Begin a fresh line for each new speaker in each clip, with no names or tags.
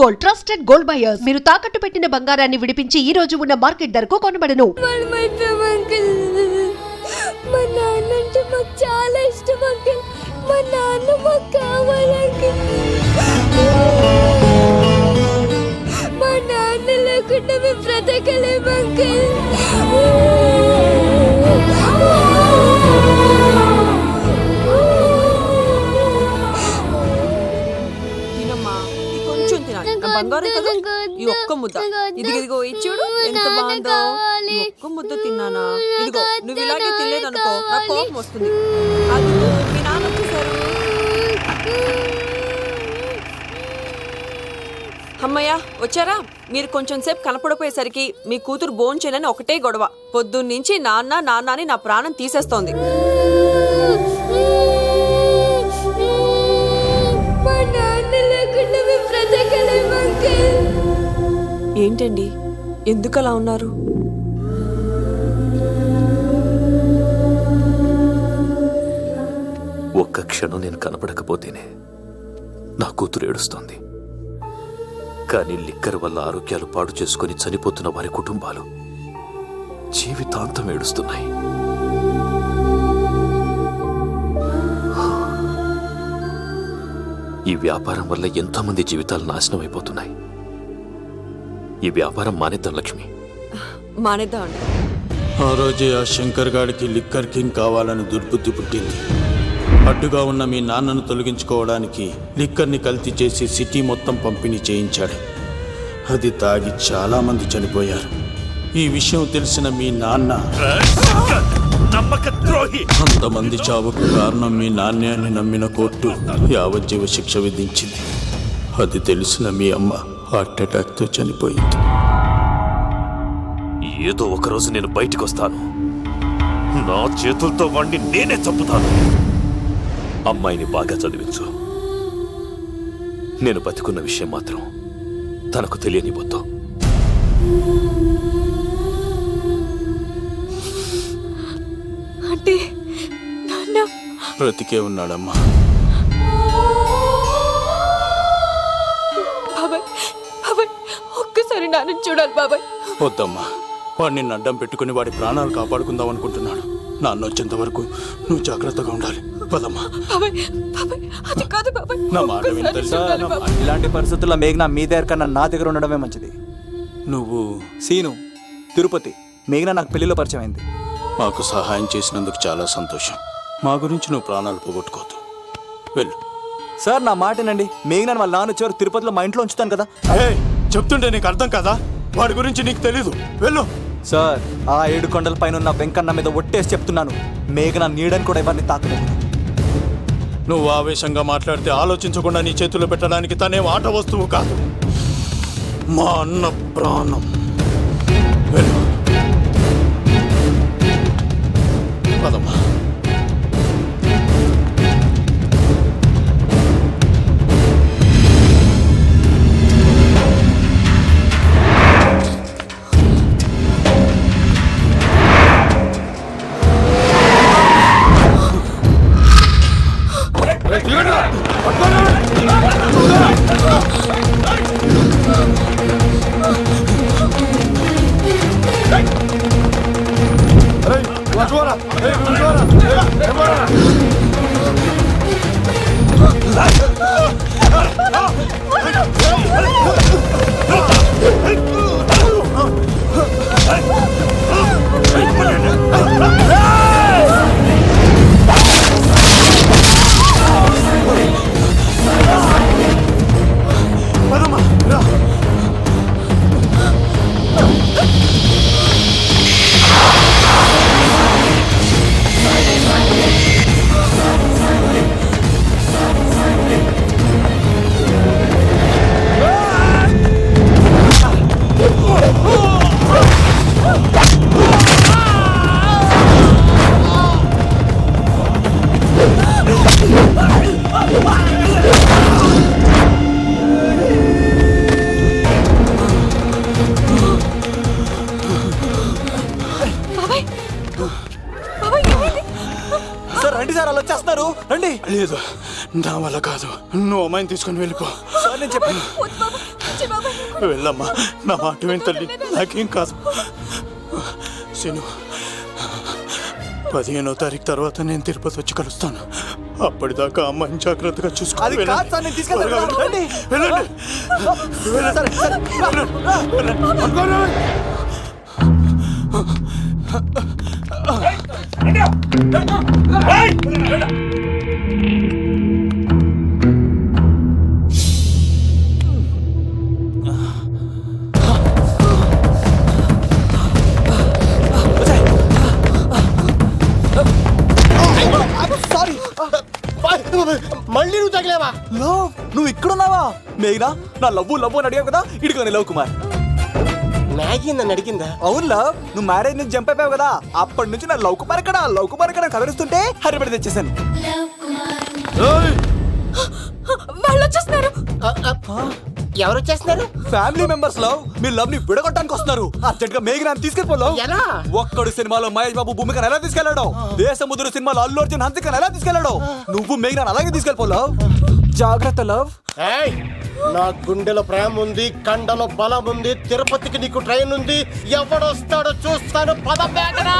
Gold, trusted gold buyers. మీరు తాకట్టు పెట్టిన బంగారాన్ని విడిపించి ఈ రోజు ఉన్న మార్కెట్ ధరకు కొనబడను.
మా నాన్న అంటే మాకు చాలా ఇష్టం అంకుల్. మా నాన్న మాకు కావాలి. మా నాన్న లేకుండా మేము బ్రతకలేము అంకుల్.
బంగారం కదా ఈ ఒక్క ముద్ద ఇదిగో ఇచ్చుడు ఎంత బాగుందో. ఈ ఒక్క ముద్ద తిన్నానా? ఇదిగో నువ్వు ఇలాగే తినలేదనుకో నాకు కోపం వస్తుంది. అది మీ నాన్న వచ్చేసారు. అమ్మయ్య వచ్చారా? మీరు కొంచెం సేపు కనపడిపోయేసరికి మీ కూతురు భోంచేనని ఒకటే గొడవ. పొద్దున్నుంచి నాన్న నాన్న అని నా ప్రాణం తీసేస్తోంది. ఏంటండి ఎందుకలా ఉన్నారు?
ఒక్క క్షణం నేను కనపడకపోతేనే నా కూతురు ఏడుస్తోంది. కానీ లిక్కర్ వల్ల ఆరోగ్యాలు పాడు చేసుకుని చనిపోతున్న వారి కుటుంబాలు జీవితాంతం ఏడుస్తున్నాయి. ఈ వ్యాపారం వల్ల ఎంతోమంది జీవితాలు నాశనం అయిపోతున్నాయి. ఈ వ్యాపారం మానేద్దాం లక్ష్మి.
మానేద్దాం అండి.
ఆ రోజే ఆ శంకర్ గాడికి లిక్కర్ కింగ్ కావాలని దుర్బుద్ధి పుట్టింది. అడ్డుగా ఉన్న మీ నాన్నను తొలగించుకోవడానికి లిక్కర్ని కల్తీ చేసి సిటీ మొత్తం పంపిణీ చేయించాడు. అది తాగి చాలా మంది చనిపోయారు. ఈ విషయం తెలిసిన మీ నాన్న అంతమంది చావుకు కారణం మీ నాన్నే అని నమ్మిన కోర్టు యావజ్జీవ శిక్ష విధించింది. అది తెలిసిన మీ అమ్మ హార్ట్ అటాక్తో చనిపోయింది.
ఏదో ఒకరోజు నేను బయటికి వస్తాను. నా చేతులతో వాణ్ణి నేనే చంపుతాను. అమ్మాయిని బాగా చదివించు. నేను బతికున్న విషయం మాత్రం తనకు తెలియనిపోతాం.
అంటే నాన్న
బ్రతికే ఉన్నాడమ్మా.
బాబాయ్ బాబాయ్ ఒక్కసారి నాన్న చూడాలి బాబాయ్.
వద్దమ్మా, వాడు నిన్ను అడ్డం పెట్టుకుని వాడి ప్రాణాలు కాపాడుకుందాం అనుకుంటున్నాడు. నాన్న వచ్చేంత వరకు నువ్వు జాగ్రత్తగా ఉండాలి. పదమ్మా.
బాబాయ్ బాబాయ్ అది కాదు బాబాయ్.
నా మాట విని తెలుసా?
ఇలాంటి పరిస్థితుల్లో మేఘన మీ దగ్గర కన్నా నా దగ్గర ఉండడమే మంచిది.
నువ్వు
సీను తిరుపతి మేఘన నాకు పెళ్లిలో పరిచయం అయింది.
మాకు సహాయం చేసినందుకు చాలా సంతోషం. మా గురించి నువ్వు ప్రాణాలు పోగొట్టుకోవద్దు. వెళ్ళు.
సార్ నా మాటనండి. మేఘన వాళ్ళ నాన్న వచ్చేవారు తిరుపతిలో మా ఇంట్లో ఉంచుతాను కదా.
చెప్తుంటే నీకు అర్థం కదా? వాడి గురించి నీకు తెలీదు. వెళ్ళు.
సార్ ఆ 7 కొండల పైన ఉన్న వెంకన్న మీద ఒట్టేసి చెప్తున్నాను, మేఘన నీడని కూడా ఎవరిని తాకలేదు.
నువ్వు ఆవేశంగా మాట్లాడితే ఆలోచించకుండా నీ చేతుల్లో పెట్టడానికి తనే ఆట వస్తువు కాదు, మా అన్న ప్రాణం. వెళ్ళు. పదమ్మా. లేదు, నా వల్ల కాదు. నువ్వు అమ్మాయిని తీసుకొని వెళ్ళిపో.
నేను చెప్పాను
వెళ్ళమ్మా, నా మాట విని తల్లి, నాకేం కాదు. శను, 15వ తారీఖు తర్వాత నేను తిరుపతి వచ్చి కలుస్తాను. అప్పటిదాకా అమ్మాయిని జాగ్రత్తగా చూసుకో.
అది కాదు సార్, నేను తీసుకెళ్తాను. రండి.
వెళ్ళండి.
సరే, సరే. సారీ.
మళ్ళీ నువ్వు తగిలేవా?
లవ్, నువ్వు ఇక్కడున్నావా? మేఘనా, నా లవ్వు అని అడిగావు కదా, ఇడుకోని లవ్ కుమార్.
మ్యాగీ నన్ను అడిగిందా?
అవును లవ్, నువ్వు మ్యారేజ్ నుంచి జంప్ అయిపోయావు కదా, అప్పటి నుంచి నా లవ్ కుమార్ ఇక్కడ కదిలిస్తుంటే హరిపడి తెచ్చేసాను.
వాళ్ళు వచ్చేస్తున్నారు.
ఎవరు వచ్చేస్తున్నారు?
ఫ్యామిలీ మెంబర్స్ లవ్, మీ లవ్ ని విడగొట్టడానికి వస్తున్నారు. అర్జెంట్ గా మేఘనాన్ని తీసుకెళ్ళిపోలేవు.
ఎలా?
ఒక్కడు సినిమాలో మహేష్ బాబు భూమికను ఎలా తీసుకెళ్ళాడు, దేశముద్రు సినిమాలో అల్లు అర్జున్ హన్సికను ఎలా తీసుకెళ్ళాడు, నువ్వు మేఘనాన్ని అలాగే తీసుకెళ్ళిపోలేవు. జాగ్రత్త లవ్.
ఏయ్, నా గుండెలో ప్రేమ ఉంది, కండలో బలం ఉంది, తిరుపతికి నీకు ట్రైన్ ఉంది, ఎవడొస్తాడో చూస్తాను. పద మేఘనా.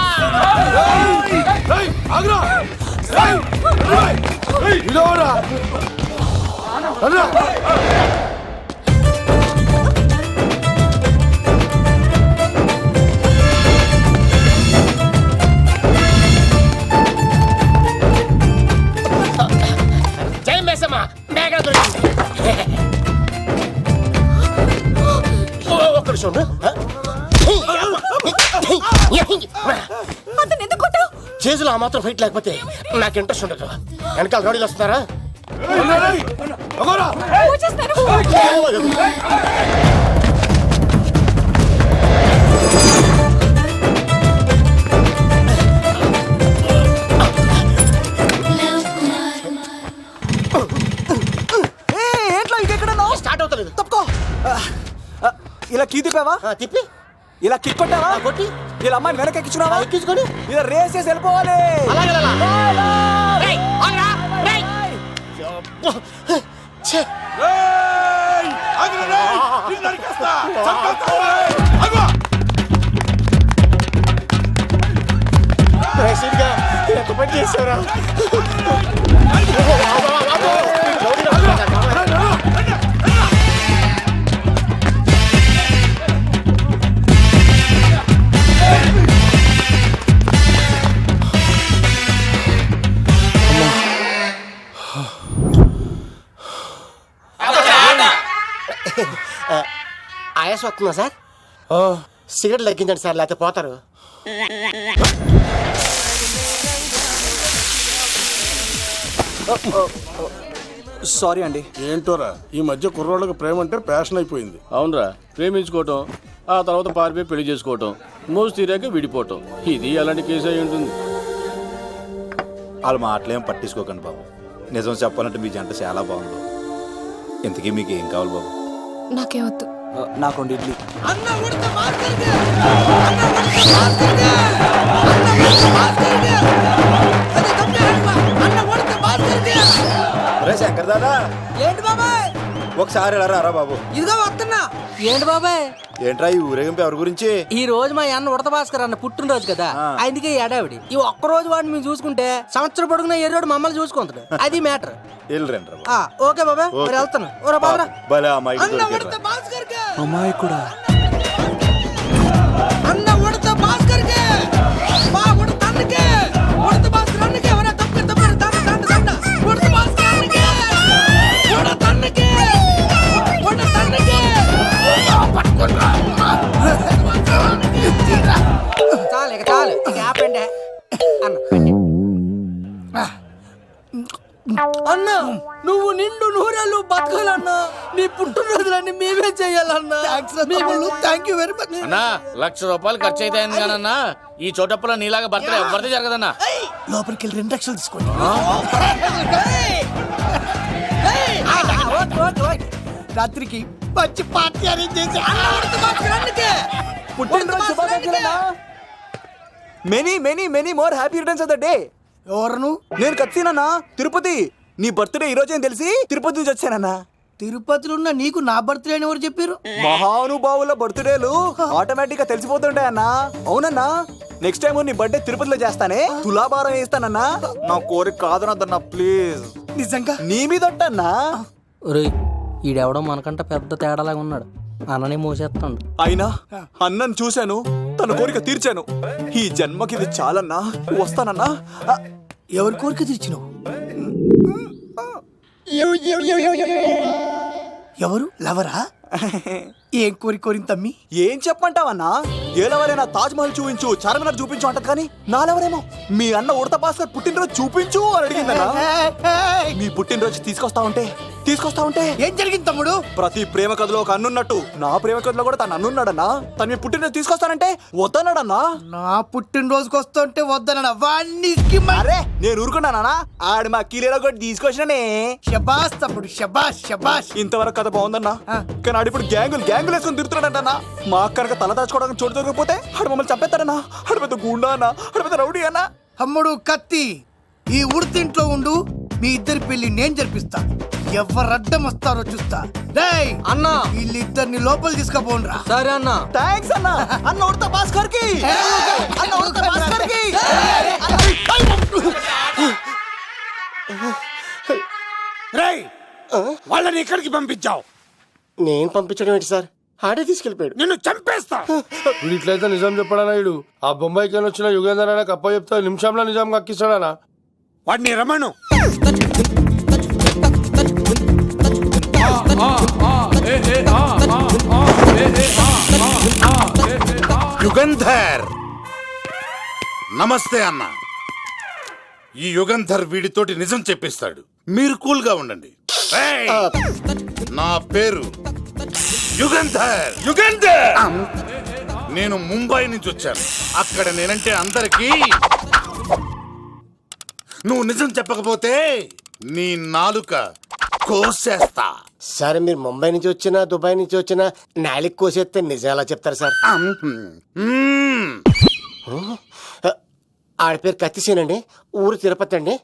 జై మేసమ్మ, మేఘన దొరికింది. ఒక్క నిమిషం ఉండు.
అతను ఎందుకు కొట్టావు?
చేతులు ఆ మాత్రం ఫైట్ లేకపోతే నాకు ఇంట్రెస్ట్ ఉండదు. వెనకాల రౌడీలు వస్తున్నారా?
వచ్చేస్తారు.
స్టార్ట్ అవుతలేదు.
తప్పుకో. ఇలా కీ తిప్పావా?
తిప్పి
ఇలా కిక్ కొట్టావా?
కొట్టి
ఇలా అమ్మాయిని వెనక ఎక్కించుకున్నావా?
ఎక్కించుకొని
ఇలా రేస్ చేసి వెళ్ళిపోవాలి.
అలాగే రేయ్, ఆగ్రా, రేయ్. అబ్బా. ఛే. రేయ్, సీట్గా ఎంత పని చేశారా? ఆయాస వస్తుందా సార్? సిగరెట్ లెక్కించండి సార్, లేకపోతే పోతారు.
సారీ అండి.
ఏంటోరా, ఈ మధ్య కుర్రోళ్ళకి ప్రేమ అంటే ప్యాషన్ అయిపోయింది.
అవునరా, ప్రేమించుకోవటం, ఆ తర్వాత పారిపోయి పెళ్లి చేసుకోవటం, మోజు తీరాక విడిపోవటం, ఇది అలాంటి కేసు అయి ఉంటుంది.
వాళ్ళ మాటలేం పట్టించుకోకండి బాబు. నిజం చెప్పాలంటే మీ జంట చాలా బాగుంది. ఇంతకీ మీకు ఏం కావాలి బాబు?
నాకే వద్దు.
నాకు 2 ఇడ్లీ.
శంకర్ దాదా,
ఏంటి బాబాయ్?
ఒకసారి ఇలా రారా బాబు.
ఇదిగో వస్తున్నా. ఏంటి బాబాయ్?
ఏంట్రా ఈ ఊరేగింపు ఎవరి గురించి?
ఈ రోజు మా అన్న ఉడత భాస్కర్ అన్న పుట్టినరోజు కదా, అందుకే ఏడావిడి. ఈ ఒక్క రోజు వాడిని మేము చూసుకుంటే సంవత్సరం పొడుగున ఎర్రోడు మమ్మల్ని చూసుకుంటాడు. అది మ్యాటర్.
వెళ్ళరండి.
ఓకే బాబాయ్, మరి వెళ్తాను. ఓరా బాబరా.
భలే అమ్మాయి
అమ్మాయి కూడా.
అన్న ఉడత భాస్కర్ కే, మా ఉడత అన్నకే, ఉడత భాస్కర్ అన్నకే, ఎవరా తప్పు తప్పు తండ ఉడత భాస్కర్ అన్నకే, ఉడత అన్నకే, ఉడత అన్నకే. చాలు ఇక చాలు, ఇక ఆపండి అన్న. నువ్వు నిండు నూరేళ్ళు బతకాలన్నా, నీ పుట్టినరోజులన్నీ మేమే చెయ్యాలన్నా. థ్యాంక్ యూ వెరీ మచ్
అన్నా. 1,00,000 రూపాయలు ఖర్చు అయితే కానన్నా, ఈ చోటప్పుల నీలాగా బర్త్డే ఎవరిది జరగదన్నా.
లోపలికి వెళ్ళి 2 లక్షలు తీసుకోండి. రాత్రికి మంచి పార్టీ అరేంజ్ చేసి
పుట్టినరోజు శుభాకాంక్షలన్నా. Many many many more happy returns of the day.
ఎవరు?
నేను కత్తినన్నా, తిరుపతి. నీ బర్త్డే ఈ రోజే తెలిసి తిరుపతి నుంచి వచ్చానన్నా.
తిరుపతిలో ఉన్న నీకు నా బర్త్డే అని ఎవరు చెప్పారు?
మహానుభావుల బర్త్డేలు ఆటోమేటిక్ గా తెలిసిపోతుంటాయన్నా. అవునన్నా, నెక్స్ట్ టైం నీ బర్త్డే తిరుపతిలో చేస్తానే, తులాభారం వేస్తానన్నా. నా కోరిక కాదనద్దన్నా ప్లీజ్.
నిజంగా
నీ మీద ఒట్టన్నా.
ఒరేయ్, ఈడెవడో మనకంట పెద్ద తేడాలాగా ఉన్నాడు. అన్ననే మోసేస్తాడు.
అయినా అన్నను చూశాను, తన కోరిక తీర్చాను. ఈ జన్మకి ఇది చాలన్నా, వస్తానన్నా.
ఎవరి కోరిక తీర్చినావు? ఎవరు లవరా? ఏం కోరిన తమ్మి?
ఏం చెప్పంటావన్నా? ఏలవరైనా తాజ్ మహల్ చూపించు, చార్మినార్ చూపించు అంటది కానీ నాలెవరేమో మీ అన్న ఉడత భాస్కర్ పుట్టినరోజు చూపించు అని అడిగిందన్నా. మీ పుట్టినరోజు తీసుకొస్తా ఉంటే
ఏం జరిగింది తమ్ముడు?
ప్రతి ప్రేమ కథలో ఒక అన్నున్నట్టు నా ప్రేమ కథలో కూడా తను అన్నున్నాడన్నా. తను మీ పుట్టినరోజు తీసుకొస్తానంటే వద్దన్నాడన్నా.
నా పుట్టినరోజుకి వస్తుంటే వద్దన వాణ్ణి.
అరే నేను ఊరుకున్నానా? ఆడు మా కీలేలో కూడా తీసుకొచ్చిననే.
శబాష్ తమ్ముడు, శబాష్ శబాష్.
ఇంతవరకు కథ బాగుందన్నా, కానీ ఆడు ఇప్పుడు గ్యాంగులు వేసుకుని తిరుగుతున్నాడంటన్నా. మా అక్కడికి తల దాచుకోవడానికి చోటు దొరికిపోతే ఆడు మమ్మల్ని చంపేస్తాడన్నా. ఆడు పెద్ద గుండా అన్నా, ఆడు పెద్ద రౌడీ అన్నా.
తమ్ముడు కత్తి, ఈ ఉడితింట్లో ఉండు, మీ ఇద్దరి పెళ్లి నేను జరిపిస్తా. ఎవరు అడ్డం వస్తారో చూస్తా. రేయ్
అన్నా,
వీళ్ళిద్దరిని లోపల తీసుకుపోండ్రా.
సరే అన్నా.
థాంక్స్ అన్నా. అన్న ఉడత భాస్కర్ కి, అన్న ఉడత భాస్కర్ కి.
రేయ్, వాళ్ళని ఎక్కడికి పంపించావు?
నేను పంపించడం ఏంటి సార్? ఆడే తీసుకెళ్ళిపోయాడు.
నిన్ను చంపేస్తా. వీడు ఇట్లయితే నిజం చెప్పడానా? వీడు ఆ బొంబాయికి వచ్చిన యుగేందర్ అన్న కప్ప చెప్తా నిమిషంలో నిజం కక్కిస్తాడానా? వాడిని రమణు.
యుగంధర్, నమస్తే అన్న. ఈ యుగంధర్ వీడితోటి నిజం చెప్పిస్తాడు. మీరు కూల్ గా ఉండండి. ఏయ్, నా పేరు యుగంధర్. నేను ముంబై నుంచి వచ్చాను. అక్కడ నేనంటే అందరికీ. నువ్వు నిజం చెప్పకపోతే నీ నాలుక కోసేస్తా.
సరే, మీరు ముంబై నుంచి వచ్చినా దుబాయ్ నుంచి వచ్చినా నాలిక్ కోసేస్తే నిజం ఎలా చెప్తారు సార్? ఆడి పేరు కత్తిసేనండి, ఊరు తిరుపతి అండి.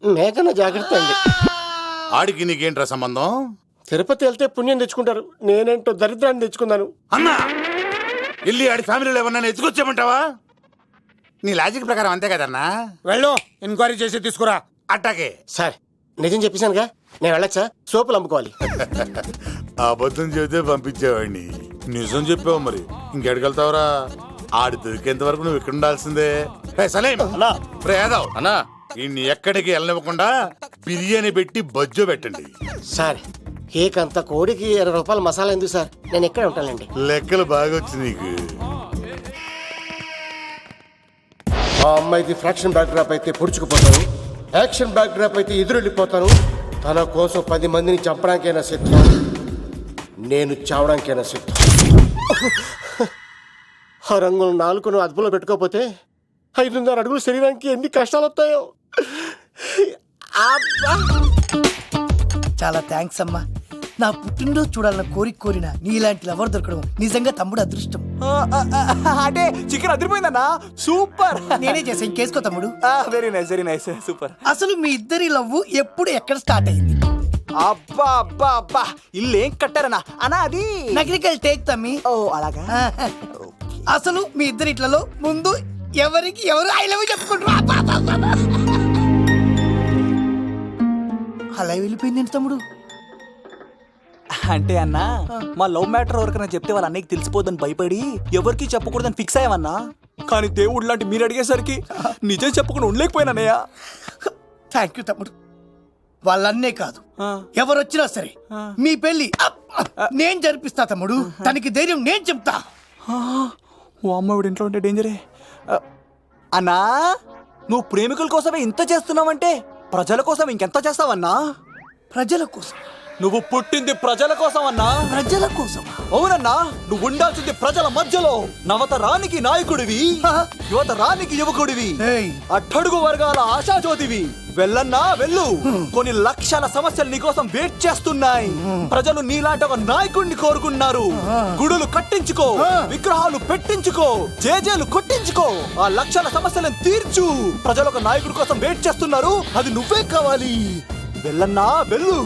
మేఘన జాగ్రత్త అండి.
ఆడికి నీకేంట్రా సంబంధం?
తిరుపతి వెళ్తే పుణ్యం తెచ్చుకుంటారు, నేనేంటో దరిద్రాన్ని తెచ్చుకున్నాను.
అన్నా, వెళ్ళి ఆడి ఫ్యామిలీలో ఎవరన్నా ఎత్తుకొచ్చామంటావా? నీ లాజిక్ ప్రకారం అంతే కదన్నా.
వెళ్ళు, ఎంక్వైరీ చేసి తీసుకురా.
అట్టాకే.
సార్ నిజం చెప్పేశానుగా, నేను వెళ్ళచ్చా? సోపులు అమ్ముకోవాలి.
అబద్ధం చెబితే పంపించేవాడిని. నిజం చెప్పావు, మరి ఇంకెడగలుగుతావురా? ఆడి దొరికేంత వరకు నువ్వు ఇక్కడ ఉండాల్సిందే. అన్నా, ఇన్ని ఎక్కడికి వెళ్ళనివ్వకుండా బిర్యానీ పెట్టి బజ్జో పెట్టండి.
సార్ కేకంత కోడికి 20 రూపాయల మసాలా ఎందుకు సార్? నేను ఎక్కడ ఉంటానండి.
లెక్కలు బాగా వచ్చి నీకు.
ఆ అమ్మాయిది ఫ్రాక్షన్ బ్యాక్ డ్రాప్ అయితే పొడుచుకుపోతాను, యాక్షన్ బ్యాక్ డ్రాప్ అయితే ఎదురెళ్ళిపోతాను. తన కోసం 10 మందిని చంపడానికైనా సిద్ధం, నేను చావడానికైనా సిద్ధం. ఆ రంగులు 4 అదుపులో పెట్టుకోకపోతే 5.5 అడుగుల శరీరానికి ఎన్ని కష్టాలు వస్తాయో.
చాలా థ్యాంక్స్ అమ్మా. నా పుట్టినరోజు చూడాలన్న కోరిన నీలాంటి లవర్ దొరకడం నిజంగా తమ్ముడు అదృష్టం.
అంటే చికెన్ అదిరిపోయిందన్నా, సూపర్.
నేనే చేసా, ఇంకేసుకో తమ్ముడు.
Very nice, very nice, super.
అసలు మీ ఇద్దరి లవ్ ఎప్పుడు ఎక్కడ స్టార్ట్ అయింది?
అబ్బా అబ్బా అబ్బా, ఇల్లు ఏం కట్టారన్నా అన్నా? అది
నగరికల్ టేక్ తమ్మి.
ఓ అలాగా.
అసలు మీ ఇద్దరి ఇట్లలో ముందు ఎవరికి ఎవరు ఐ లవ్ చెప్పుకుంటారు? అలా వెళ్ళిపోయింది తమ్ముడు.
అంటే అన్నా, మా లవ్ మ్యాటర్ ఎవరికైనా చెప్తే వాళ్ళ అన్నయ్యకి తెలిసిపోద్దని భయపడి ఎవరికి చెప్పకూడదని ఫిక్స్ అయ్యామన్నా. కానీ దేవుడు లాంటి మీరు అడిగేసరికి నిజం చెప్పకుండా ఉండలేకపోయినానయ్యా.
థ్యాంక్ యూ తమ్ముడు. వాళ్ళన్నే కాదు, ఎవరు వచ్చినా సరే మీ పెళ్లి నేను జరిపిస్తా తమ్ముడు. తనకి ధైర్యం నేను చెప్తా.
ఓ అమ్మవిడి ఇంట్లో ఉంటే డేంజరే. అన్నా, నువ్వు ప్రేమికుల కోసమే ఇంత చేస్తున్నావంటే ప్రజల కోసం ఇంకెంత చేస్తావన్నా?
ప్రజల కోసం.
నువ్వు పుట్టింది ప్రజల కోసం అన్నా.
ప్రజల కోసం?
అవునన్నా, నువ్వు ఉండాల్సింది ప్రజల మధ్యలో. నవతరానికి నాయకుడివి, యువతరానికి యువకుడివి, అట్టడుగు వర్గాల ఆశాజ్యోతివి. వెళ్ళన్నా వెళ్ళు, కొన్ని లక్షల సమస్యలు నీకోసం వెయిట్ చేస్తున్నాయి. ప్రజలు నీలాంటి ఒక నాయకుడిని కోరుకున్నారు. గుడులు కట్టించుకో, విగ్రహాలు పెట్టించుకో, జేజేలు కొట్టించుకో, ఆ లక్షల సమస్యలను తీర్చు. ప్రజలు ఒక నాయకుడి కోసం వెయిట్ చేస్తున్నారు, అది నువ్వే కావాలి. వెళ్ళన్నా వెళ్ళు.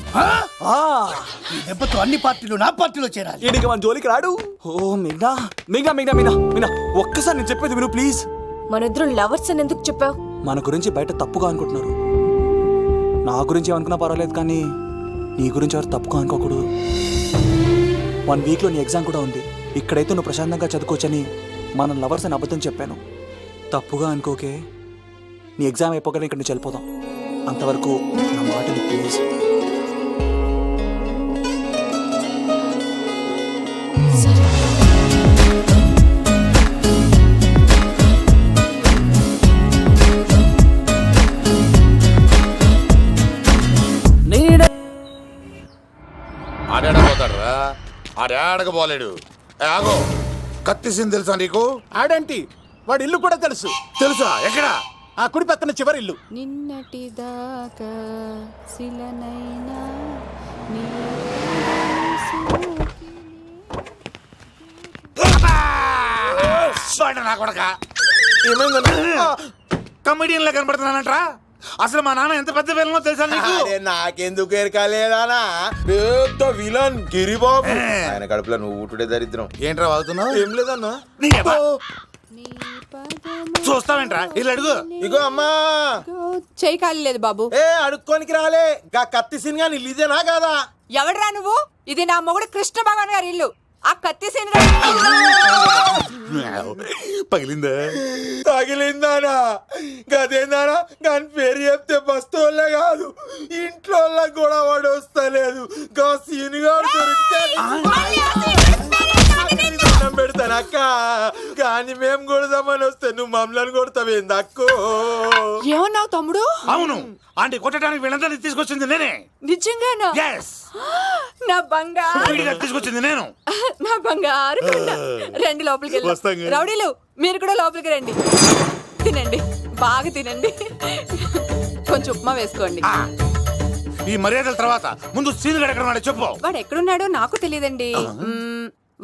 ఈ దెబ్బతో అన్ని పార్టీలు నా పార్టీలో చేరాలి.
ఈడికి మన జోలికి రాడు. ఓ మిగ్నా మిగ్నా మిగ్నా మిగ్నా మిగ్నా ఒక్కసారి నేను చెప్పేది విను ప్లీజ్.
మన ఇద్దరు లవర్స్ అని ఎందుకు చెప్పావు?
మన గురించి బయట తప్పుగా అనుకుంటున్నారు. నా గురించి ఏమనుకున్నా పర్వాలేదు, కానీ నీ గురించి ఎవరు తప్పుగా అనుకోకూడదు. 1 వీక్లో నీ ఎగ్జామ్ కూడా ఉంది. ఇక్కడైతే నువ్వు ప్రశాంతంగా చదువుకోవచ్చని మన లవర్స్ అని అబద్ధం చెప్పాను. తప్పుగా అనుకోకే. నీ ఎగ్జామ్ అయిపోగానే ఇక్కడ నుంచి వెళ్ళిపోదాం. అంతవరకు నా మాటని ప్లీజ్.
ఆడాడపోతాడురా, ఆడాడకపోలేడు. ఆగో, కత్తిసింది తెలుసా నీకు?
ఆడంటి వాడి ఇల్లు కూడా తెలుసు.
తెలుసా? ఎక్కడా?
ఆ కుడి పక్కన చివరి ఇల్లు.
నిన్నటి దాకా శిలనైనా
నా కొడక కమెడియన్ లా కనబడుతున్నానంట్రా. అసలు మా నాన్న ఎంత పెద్ద విలనో తెలుసా నీకు?
నాకెందుకు ఎరకాలేదానా? పెద్ద విలన్ గిరిబాబు. ఆయన కడుపులో నువ్వు ఊటుడే దరిద్రం.
ఏంట్రా వాగుతున్నావు?
ఏం లేదన్నా.
చూస్తావేంట్రా? ఇల్లు అడుగు.
ఇగో అమ్మా,
చేయి ఖాళీ లేదు బాబు.
ఏ అడుక్కోనికి రాలే. గా కత్తి సినిమా నీళ్ళు ఇదేనా కాదా?
ఎవడరా నువ్వు? ఇది నా మొగుడు కృష్ణ భగవాన్ గారి ఇల్లు. ఆ కత్తి సీన్
పగిలిందా?
తగిలిందానా? గదేందానా? దాని పేరు చెప్తే బస్తోళ్ళే కాదు, ఇంట్లో కూడా వాడు వస్తలేదు. గా సీనుగాడు దొరికితే పెడతాను అక్క. కానీ మేము కొడదామని వస్తే నువ్వు మమ్మల్ని కొడతావేంది అక్కో?
ఏమన్నావు తమ్ముడు?
అవును, ఆంటీ కొట్టడానికి వీళ్ళందరినీ తీసుకొచ్చింది నేనే.
నిజంగానా? నా బంగారు
తీసుకొచ్చింది నేను.
నా బంగారు కొండ. రండి లోపలికి వెళ్ళి. రౌడీలు మీరు కూడా లోపలికి రండి. తినండి, బాగా తినండి. కొంచెం ఉప్మా వేసుకోండి.
ఈ మర్యాదల తర్వాత ముందు సీన్ ఎక్కడ ఉన్నాడో చెప్పు.
వాడు ఎక్కడున్నాడో నాకు తెలియదండి.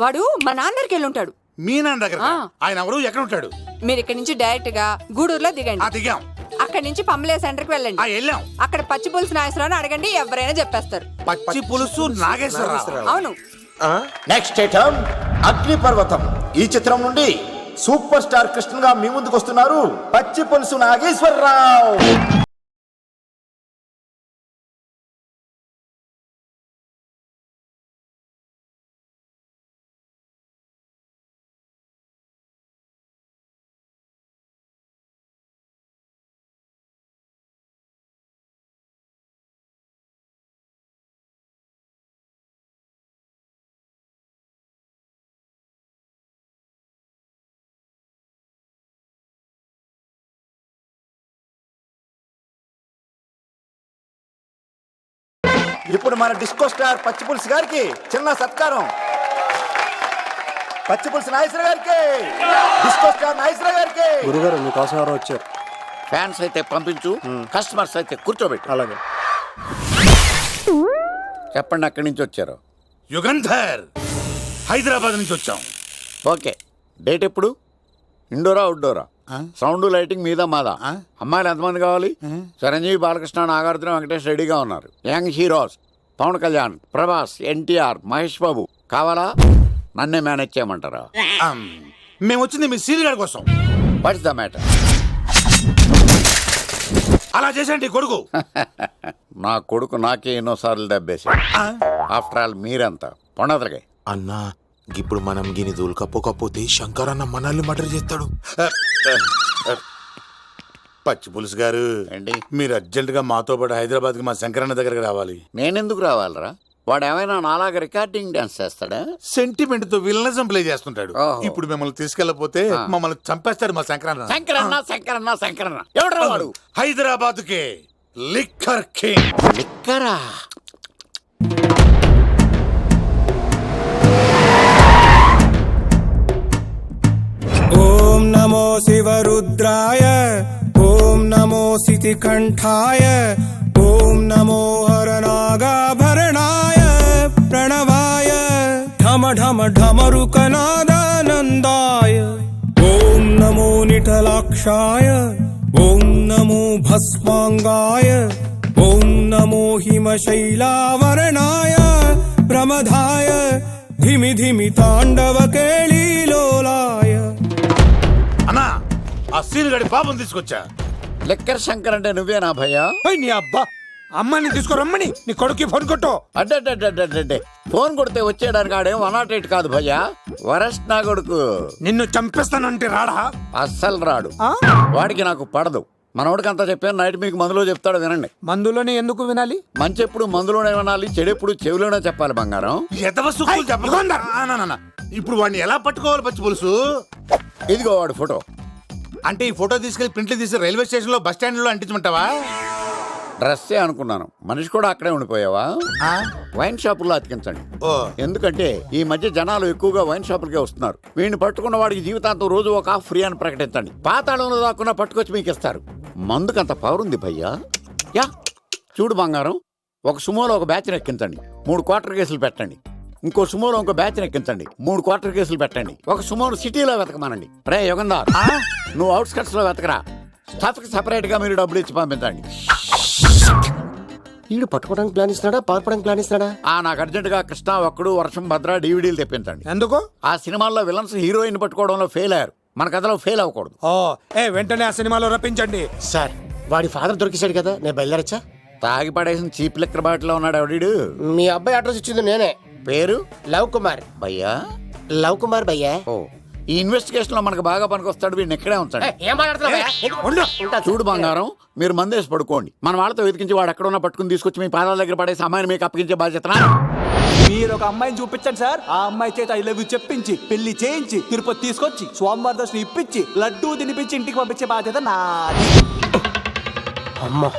వాడు మా నాన్నకి వెళ్ళి ఉంటాడు.
మీ నాన్న దగ్గర? ఆయన ఎవరు? ఎక్కడ ఉంటాడు?
మీరు ఇక్కడ నుంచి డైరెక్ట్ గా గూడూరులో దిగండి.
దిగాం.
అక్కడ నుంచి పంబలే సెంటర్ కి వెళ్ళండి.
వెళ్ళాం.
అక్కడ పచ్చి పులుసు నాగేశ్వరరావు అడగండి, ఎవరైనా చెప్పేస్తారు.
పచ్చి పులుసు నాగేశ్వరరావు?
అవును.
నెక్స్ట్ ఐటమ్ అగ్నిపర్వతం. ఈ చిత్రం నుండి సూపర్ స్టార్ కృష్ణగా మీ ముందుకు వస్తున్నారు పచ్చి పులుసు నాగేశ్వరరావు. ఇప్పుడు మన డిస్కో స్టార్ పచ్చి పులుసు గారికి చిన్న సత్కారం. పచ్చి పులుసు నాగేశ్వర గారికి, డిస్కో స్టార్ నాగేశ్వర గారికి.
గురుగారు మీకోసం ఎవరో వచ్చారు.
ఫ్యాన్స్ అయితే పంపించు, కస్టమర్స్ అయితే కూర్చోబెట్టు.
అలాగే.
చెప్పండి, అక్కడి నుంచి వచ్చారు?
యుగంధర్, హైదరాబాద్ నుంచి వచ్చాం.
ఓకే, డేట్ ఎప్పుడు? ఇండోరా అవుట్డోరా? సౌండ్ లైటింగ్ మీద మాదా? అమ్మాయిలు ఎంతమంది కావాలి? చిరంజీవి, బాలకృష్ణ, నాగార్జున, వెంకటేష్ రెడీగా ఉన్నారు. యంగ్ హీరోస్ పవన్ కళ్యాణ్, ప్రభాస్, ఎన్టీఆర్, మహేష్ బాబు కావాలా? నన్నే మేనేజ్ చేయమంటారా?
మేము వచ్చింది మీ సీన్ గారి కోసం.
What's the matter?
అలా చేసేయండి కొడుకు.
నా కొడుకు నాకే ఎన్నోసార్లు దెబ్బేసి. ఆఫ్టర్ ఆల్ మీరంతా పొండదలకే.
అన్నా, ఇప్పుడు మనం గిని దూల్కపోకపోతే శంకర్ అన్న మనల్ని మర్డర్ చేస్తాడు.
పచ్చి పులుసు గారు, మీరు అర్జెంట్ గా మాతో పాటు హైదరాబాద్ కి మా శంకరన్న దగ్గరకు రావాలి.
నేనెందుకు రావాలరా? వాడు ఏమైనా నాలాగా రికార్డింగ్ డాన్స్ చేస్తాడా?
సెంటిమెంట్ తో విలనిజం ప్లే చేస్తుంటాడు. ఇప్పుడు మిమ్మల్ని తీసుకెళ్లపోతే మమ్మల్ని చంపేస్తాడు మా శంకరన్న.
శంకరన్న శంకరన్న శంకరన్న ఎవడరా వాడు?
హైదరాబాద్ కే లిక్కర్ కింగ్.
లిక్కరా?
ఓం నమో శివరుద్రాయ, ఓం నమో సితికంఠాయ, ఓం నమో హరనాగాభరణాయ ప్రణవాయ, ఢమ ఢమ ఢమరుకనాదానందాయ, ఓం నమో నిఠలాక్షాయ, ఓం నమో భస్మాంగాయ, ఓం నమో హిమశైలావరణాయ ప్రమదాయ ధిమి ధిమి తాండవ కేళీలోలాయ.
అన్నా ఆ సీన్ గడి పాపం తీసుకొచ్చా.
లిక్కర్ శంకర్ అంటే నువ్వేనా భయ్యా?
నీ అబ్బా అమ్మాయిని తీసుకురమ్మని నీ కొడుక్కి ఫోన్ కొట్టు.
అడ్డే ఫోన్ కొడితే వచ్చేయడానికి ఆడేం 108 కాదు భయ్యా, వరస్ట్ నా కొడుకు.
నిన్ను చంపేస్తానంటే రాడా?
అస్సలు రాడు. వాడికి నాకు పడదు. మనోడికి అంతా చెప్పాను, నైట్ మీకు మందులో చెప్తాడు వినండి.
మందులోనే ఎందుకు వినాలి?
మంచి ఎప్పుడు మందులోనే వినాలి, చెడు ఎప్పుడు చెవిలోనే చెప్పాలి బంగారం.
ఇప్పుడు వాడిని ఎలా పట్టుకోవాలి పచ్చి పులుసు?
ఇదిగో వాడు ఫోటో.
అంటే ఈ ఫోటో తీసుకెళ్లి ప్రింట్లు తీసి రైల్వే స్టేషన్ లో బస్ స్టాండ్ లో అంటించమంటావా?
డ్రెస్సే అనుకున్నాను, మనిషి కూడా అక్కడే ఉండిపోయావా? వైన్ షాపుల్లో అతికించండి. ఎందుకంటే ఈ మధ్య జనాలు ఎక్కువగా వైన్ షాపులకే వస్తున్నారు. వీడిని పట్టుకున్న వాడికి జీవితాంతం రోజు ఒక ఆఫ్ ఫ్రీ అని ప్రకటించండి. పాతాళంలో దాక్కున్నా పట్టుకొచ్చి మీకు ఇస్తారు. మందుకంత పవర్ ఉంది భయ్యా. యా చూడు బంగారం, ఒక సుమోలో ఒక బ్యాచ్ ఎక్కించండి, 3 క్వార్టర్ కేసులు పెట్టండి. ఇంకో సుమోలో ఇంకో బ్యాచ్ ఎక్కించండి, 3 క్వార్టర్ కేసులు పెట్టండి. ఒక సుమోను సిటీలో వెతకమానండి. రే యుగంధర్, నువ్వు అవుట్స్కట్స్ లో వెతకరా. స్టాఫ్ కి సెపరేట్ గా మీరు డబ్బులు ఇచ్చి పంపించండి.
వీడు పట్టుకోవడానికి ప్లాన్ ఇస్తున్నాడా, పారిపోవడానికి ప్లాన్ ఇస్తున్నాడా?
నాకు అర్జెంట్ గా కృష్ణ, ఒక్కడు, వర్షం, భద్ర డివిడీలు తెప్పించండి.
ఎందుకు?
ఆ సినిమాల్లో విలన్స్ హీరోయిన్ పట్టుకోవడంలో ఫెయిల్ అయ్యారు, మన కథలో ఫెయిల్ అవ్వకూడదు.
వెంటనే ఆ సినిమాలో రప్పించండి.
సార్ వాడి ఫాదర్ దొరికేశాడు కదా, నేను బయలుదేరచ్చా?
తాగి పడేసిన చీప్ లిక్కర్ బాటిలో ఉన్నాడు ఎవడీడు. మీ
అబ్బాయి అడ్రస్ ఇచ్చింది నేనే.
పేరు
లవ్ కుమార్
భయ్యా.
లవ్ కుమార్ భయ్యా.
ఈ ఇన్వెస్టిగేషన్ లో మనకు బాగా పనికొస్తాడు, వీడిని ఎక్కడే ఉంచండి. చూడు బంగారం, మీరు మందేసి పడుకోండి. మన వాళ్ళతో వెతికించి వాడు ఎక్కడ ఉన్నా పట్టుకుని తీసుకొచ్చి మీ పాదాల దగ్గర పడేసి అమ్మాయిని మీకు అప్పగించే బాధ్యత.
మీరు ఒక అమ్మాయిని చూపించండి సార్. ఆ అమ్మాయి చేత ఐ లవ్ యూ చెప్పించి పెళ్లి చేయించి తిరుపతి తీసుకొచ్చి స్వామివారి దర్శనం ఇప్పించి లడ్డూ తినిపించి ఇంటికి పంపించే బాధ్యత నాది.
అమ్మా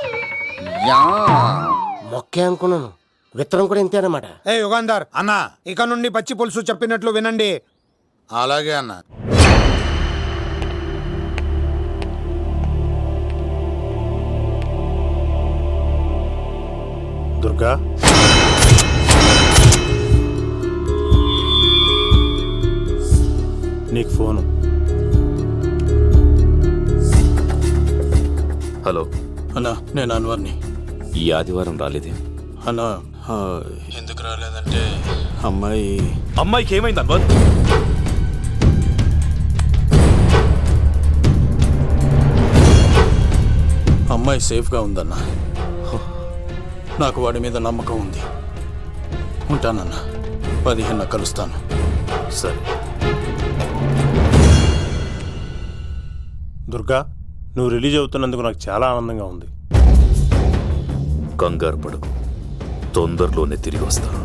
మొక్కే అనుకున్నాను, విత్తనం కూడా ఇంతే అన్నమాట.
యుగంధర్
అన్నా,
ఇక నుండి పచ్చి పులుసు చెప్పినట్లు వినండి.
అలాగే అన్న.
దుర్గా, నీకు ఫోను.
హలో
అన్నా, నేను అన్వర్ని.
ఈ ఆదివారం రాలేదే?
అన్నా ఎందుకు రాలేదంటే
అమ్మాయికి ఏమైంది అన్వర్?
అమ్మాయి సేఫ్గా ఉందన్నా. నాకు వాడి మీద నమ్మకం ఉంది. ఉంటానన్నా, 15 కలుస్తాను.
సరే.
దుర్గా, నువ్వు రిలీజ్ అవుతున్నందుకు నాకు చాలా ఆనందంగా ఉంది.
కంగారు పడకు, తొందరలోనే తిరిగి వస్తాను.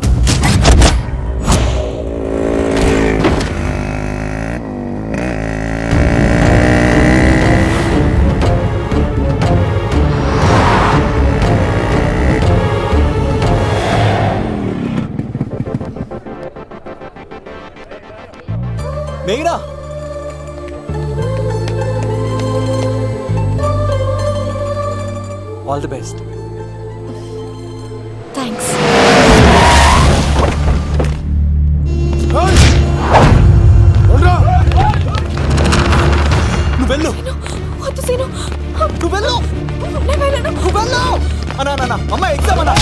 మేఘనా, ఆల్ ది బెస్ట్.
థ్యాంక్స్.
నువ్వు వెళ్ళు.
వద్దు సీను,
నువ్వు వెళ్ళు.
నేను వెళ్ళను.
నువ్వు వెళ్ళు. అన్నా అమ్మ ఎగ్జామ్ అన్నా.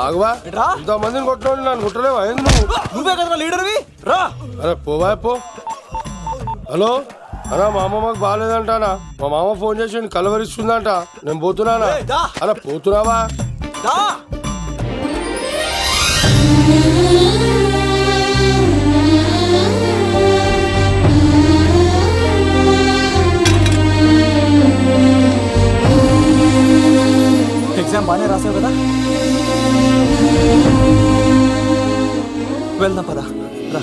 ఆగవా ఇంతమందిని కొట్టడం నన్ను కొట్టలేవా నువ్వు?
నువ్వే కదా లీడర్వి, రా.
అరే పోవా పో. హలో అన్నా, మా అమ్మమ్మకి బాగాలేదంటానా. మా మామ ఫోన్ చేసి కలవరిస్తుందంట. నేను పోతున్నానా? అలా పోతున్నావా?
ఎగ్జామ్ బాగానే రాసావు కదా, వెళ్దాం పదా రా.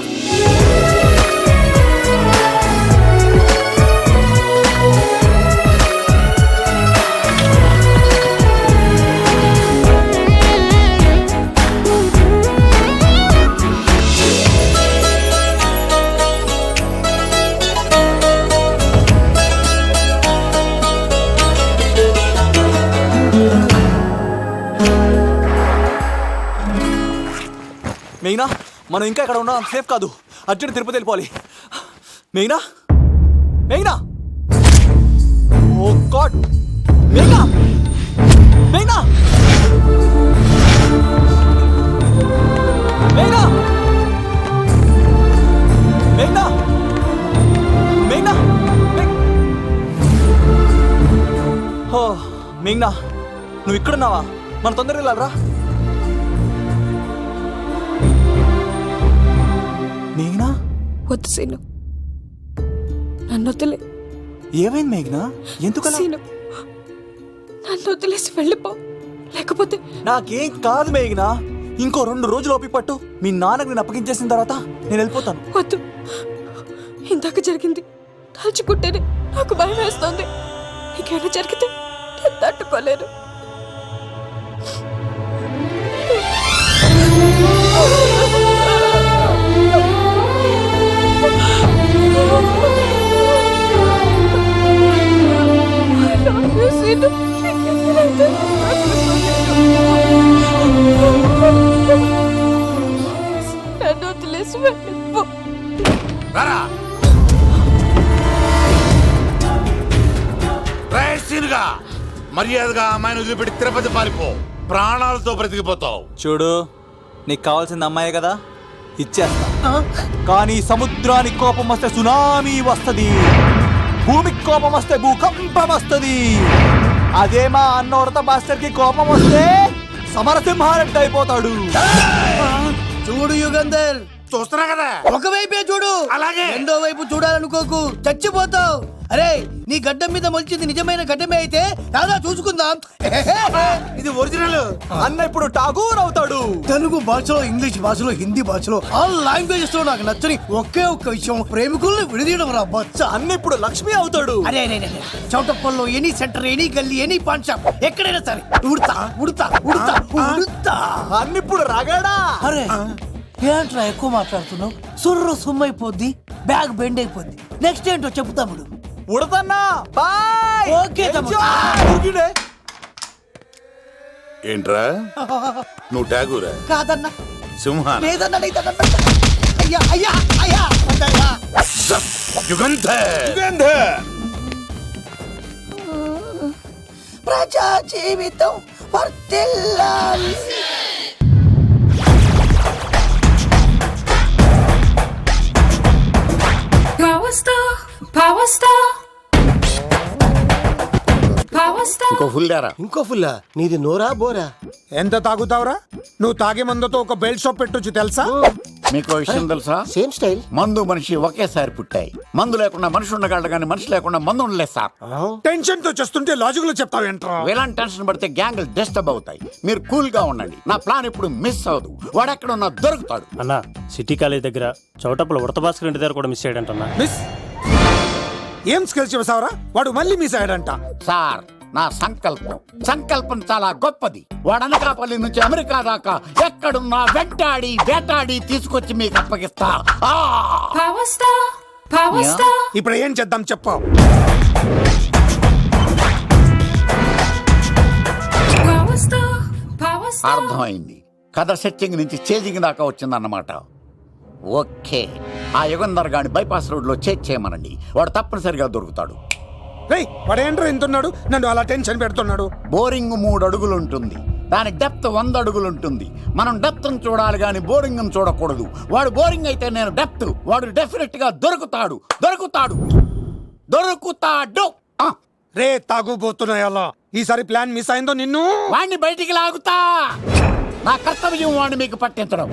మెయినా, మనం ఇంకా ఇక్కడ ఉండడం సేఫ్ కాదు. అర్జెంట్ తిరుపతి వెళ్ళిపోవాలి. మెయినా, మెయినా, ఓ గాడ్, మెయినా, మెయినా, మెయినా, మెయినా, మెయినా, ఓ మెయినా, నువ్వు ఇక్కడున్నావా? మనం తొందరగా వెళ్ళాలరా. మేఘ్నా,
వద్దు సీను, నన్ను వదిలే.
ఏమైంది మేఘ్నా? ఎందుకలా?
సీను, నన్ను వదిలేసి వెళ్ళిపో, లేకపోతే.
నాకేం కాదు మేఘ్నా, ఇంకో 2 రోజులు ఓపిక పట్టు. మీ నాన్నకు నేను అప్పగించేసిన తర్వాత నేను వెళ్ళిపోతాను.
వద్దు, ఇందాక జరిగింది తలుచుకుంటేనే నాకు భయం వేస్తోంది. ఇంకేమైనా జరిగితే నేను తట్టుకోలేను. నన్ను వదిలేసి వెళ్ళిపో.
మర్యాదగా అమ్మాయిని వదిలిపెట్టి తిరుపతి పారిపో. ప్రాణాలతో బ్రతికిపోతావు.
చూడు, నీకు కావాల్సింది అమ్మాయే కదా, ఇచ్చేస్తా. కానీ సముద్రానికి కోపం వస్తే సునామీ వస్తది, భూమికి కోపం వస్తే భూకంపం వస్తది. అదే మా అన్నోడత మాస్టర్ కి కోపం వస్తే సమరసింహారెడ్డి అయిపోతాడు.
చూడు యుగంధర్,
చూస్తున్నా కదా,
ఒకవైపే చూడు,
అలాగే
రెండో వైపు చూడాలనుకోకు, చచ్చిపోతావు. అరే, నీ గడ్డం మీద మొలిచింది నిజమైన గడ్డమే అయితే రాదా చూసుకుందాం.
ఇది ఒరిజినల్. అన్న ఇప్పుడు ఠాగూర్ అవుతాడు.
తెలుగు భాషలో, ఇంగ్లీష్ భాషలో, హిందీ భాషలో, ఆల్ లాంగ్వేజెస్ లో నాకు నచ్చని ఒకే ఒక్క విషయం, ప్రేమికుల్ని విడదీయడం రా బచ్చ.
అన్న ఇప్పుడు లక్ష్మి అవుతాడు.
అరే చౌటప్పల్లో ఎనీ సెంటర్, ఎనీ గల్లీ, ఎనీ పాన్ షాప్, ఎక్కడైనా సరే ఉడతా ఉడతా ఉడతా ఉడతా.
అన్న ఇప్పుడు రగడా.
అరే ఏంట్రా ఎక్కువ మాట్లాడుతున్నావు? సుర్రు సుమ్మైపోద్ది, బ్యాగ్ బెండ్ అయిపోద్ది. నెక్స్ట్ ఏంటో చెప్పు తమ్ముడు.
ఉడతన్నా, బాయ్.
ఓకే తమ్ముడు.
ఏంట్రా నువ్వు ఠాగూరా?
కాదన్నా,
సింహా?
లేదన్నా, లేదన్నా. అయ్యా అయ్యా అయ్యా అయ్యా.
యుగంధర్,
ప్రజా జీవితం వర్ధిల్లాలి.
ఇంకో ఫుల్ దారా?
ఇంకో ఫుల్లా? నీది నోరా బోరా?
ఎంత తాగుతావురా? నువ్వు తాగే మందుతో ఒక బెల్ట్ షాప్ పెట్టొచ్చు తెలుసా?
మీకు విషయం తెలుసా?
Same style.
మందు మనిషి ఒకేసారి పుట్టాయి. మందు లేకుండా మనిషి ఉండగలడు కానీ మనిషి లేకుండా మందు ఉండలేదు సార్.
టెన్షన్ తో చేస్తుంటే లాజిక్ లో చెప్తావేంట్రా?
ఎలాంటి టెన్షన్ పడితే గ్యాంగులు డిస్టర్బ్ అవుతాయి. మీరు కూల్ గా ఉండండి. నా ప్లాన్ ఇప్పుడు మిస్ అవ్వదు. వాడెక్కడ ఉన్నా దొరుకుతాడు.
అన్నా, సిటీ కాలేజ్ దగ్గర చౌటప్పుల ఉడత భాస్కర్ ఇంటి దగ్గర కూడా మిస్ అయ్యాడంటన్నా.
మిస్ ఏం స్కిల్స్ చేసావరా? వాడు మళ్ళీ మిస్ అయ్యాడంట.
సార్, నా సంకల్పం చాలా గొప్పది. వాడు అనకాపల్లి నుంచి అమెరికా దాకా ఎక్కడున్నా వెంటాడి వేటాడి తీసుకొచ్చి మీకు అప్పగిస్తా.
ఇప్పుడు ఏం చేద్దాం చెప్పు.
అర్థమైంది. కథ సెట్టింగ్ నుంచి చేజింగ్ దాకా వచ్చిందన్నమాట. ఓకే, ఆ యుగంధర్ గాని బైపాస్ రోడ్ లో చేయమనండి. వాడు తప్పనిసరిగా దొరుకుతాడు.
వాడేంట్రా ఎంతున్నాడు? నన్ను అలా టెన్షన్ పెడుతున్నాడు.
బోరింగ్ 3 అడుగులు ఉంటుంది. దాని డెప్త్ 100 అడుగులు ఉంటుంది. మనం డెప్త్ చూడాలి కానీ బోరింగ్ చూడకూడదు. వాడు బోరింగ్ అయితే నేను డెప్త్. వాడు డెఫినెట్ గా దొరుకుతాడు.
రే తాగుబోతున్నాయల్లా, ఈసారి ప్లాన్ మిస్ అయిందో నిన్ను
వాడిని బయటికి లాగుతా. నా కర్తవ్యం వాడిని మీకు పట్టించడం.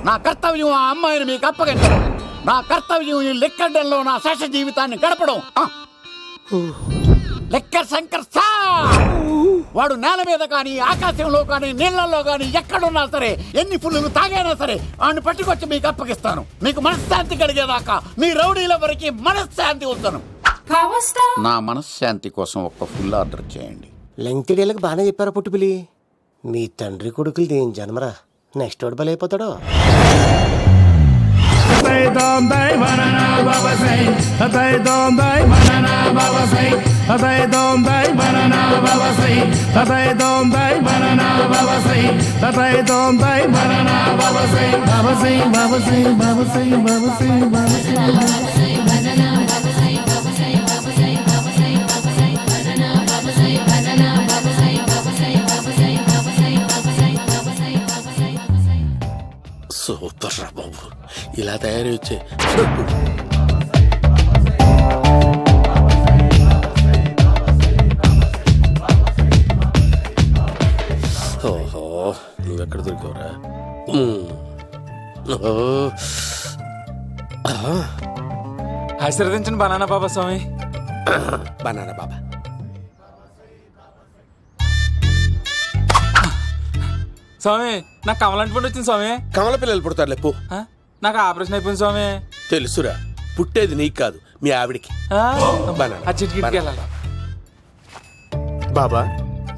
నా కర్తవ్యం ఆ అమ్మాయిని మీకు అప్పగించడం. నా కర్తవ్యం ఈ లిక్కర్డల్లో నా శేష జీవితాన్ని గడపడం. లెక్కర్ శంకర్ సార్ వాడు నేల మీద కానీ ఆకాశంలో కానీ నీళ్లలో కానీ ఎక్కడున్నా సరే, ఎన్ని ఫుల్లు తాగైనా సరే వాడిని పట్టుకొచ్చి మీకు అప్పగిస్తాను. మీకు మనశ్శాంతి కలిగేదాకా మీ రౌడీలెవరికి మనశ్శాంతి వద్దను. నా మనశ్శాంతి కోసం ఒక్క ఫుల్ ఆర్డర్ చేయండి.
లెంగ్తీడేళ్ళకి బాగానే చెప్పారా పుట్టుపిలి? మీ తండ్రి కొడుకులు దేని జన్మరా, నెక్స్ట్ వాడు బలైపోతాడో.
సూపర్ రా బాబు, ఇలా తయారు వచ్చే. ఓహో, నువ్వెక్కడ దొరికావురా?
ఆశీర్వదించండి బనానా బాబా స్వామి.
బనానా బాబా
స్వామి, నాకు కమలంటి పండు వచ్చింది స్వామి.
కమల పిల్లలు పుడతారు లేపు.
నాకు ఆపరేషన్ అయిపోయింది స్వామి.
తెలుసురా, పుట్టేది నీకు కాదు మీ ఆవిడికి.
బాబా,